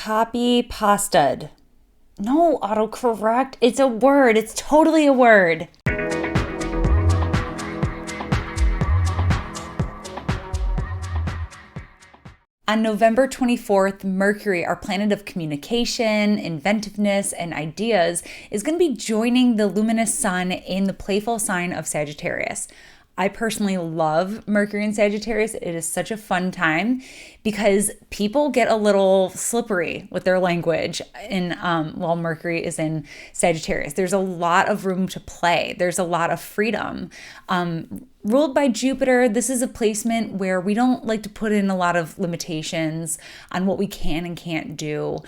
copy pastad. No, autocorrect. It's a word. It's totally a word. On November 24th, Mercury, our planet of communication, inventiveness, and ideas, is going to be joining the luminous sun in the playful sign of Sagittarius. I personally love Mercury in Sagittarius. It is such a fun time because people get a little slippery with their language while Mercury is in Sagittarius. There's a lot of room to play. There's a lot of freedom. Ruled by Jupiter, this is a placement where we don't like to put in a lot of limitations on what we can and can't do.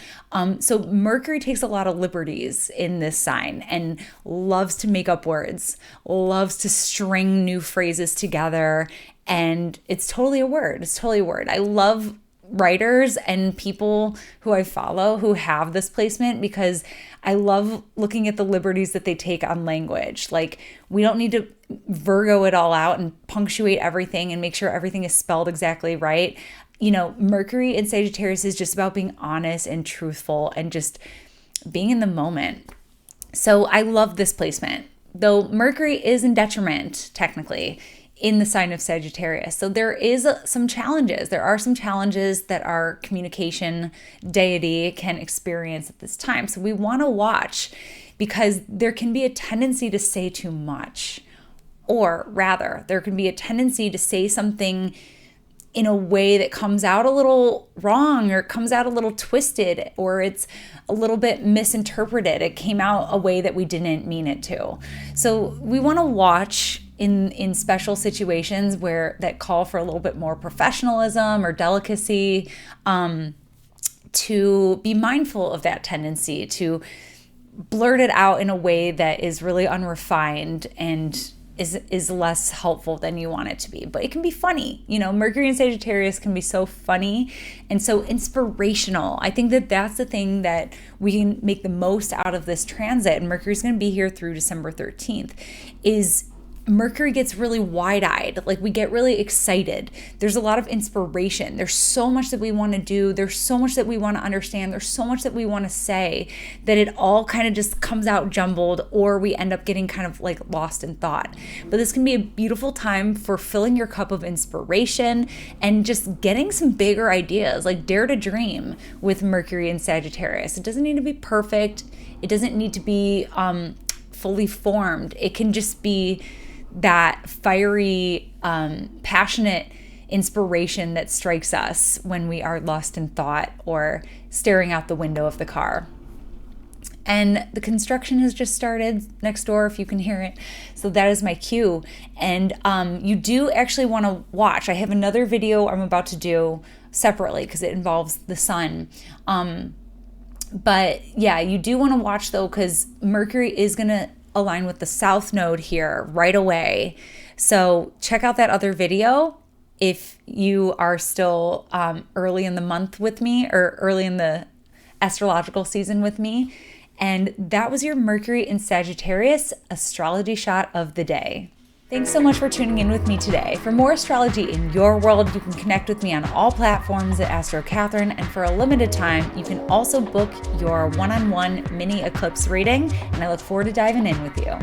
So Mercury takes a lot of liberties in this sign and loves to make up words, loves to string new phrases together. And it's totally a word. It's totally a word. I love writers and people who I follow who have this placement because I love looking at the liberties that they take on language. Like, we don't need to Virgo it all out and punctuate everything and make sure everything is spelled exactly right. You know, Mercury in Sagittarius is just about being honest and truthful and just being in the moment. So I love this placement, though Mercury is in detriment, technically, in the sign of Sagittarius. So there is some challenges. There are some challenges that our communication deity can experience at this time. So we want to watch because there can be a tendency to say too much, or rather, there can be a tendency to say something in a way that comes out a little wrong or comes out a little twisted, or it's a little bit misinterpreted. It came out a way that we didn't mean it to. So we want to watch in special situations that call for a little bit more professionalism or delicacy, to be mindful of that tendency to blurt it out in a way that is really unrefined and is less helpful than you want it to be. But it can be funny. You know, Mercury and Sagittarius can be so funny and so inspirational. I think that that's the thing that we can make the most out of this transit. And Mercury's going to be here through December 13th, is Mercury gets really wide-eyed. Like, we get really excited. There's a lot of inspiration. There's so much that we want to do. There's so much that we want to understand. There's so much that we want to say that it all kind of just comes out jumbled, or we end up getting kind of like lost in thought. But this can be a beautiful time for filling your cup of inspiration and just getting some bigger ideas, like dare to dream with Mercury and Sagittarius. It doesn't need to be perfect. It doesn't need to be fully formed. It can just be that fiery, passionate inspiration that strikes us when we are lost in thought or staring out the window of the car. And the construction has just started next door, if you can hear it. So that is my cue. And you do actually want to watch. I have another video I'm about to do separately because it involves the sun. But yeah, you do want to watch though, because Mercury is going to align with the South Node here right away. So check out that other video if you are still early in the month with me, or early in the astrological season with me. And that was your Mercury in Sagittarius astrology shot of the day. Thanks so much for tuning in with me today. For more astrology in your world, you can connect with me on all platforms at Astro Catherine, and for a limited time, you can also book your one-on-one mini eclipse reading, and I look forward to diving in with you.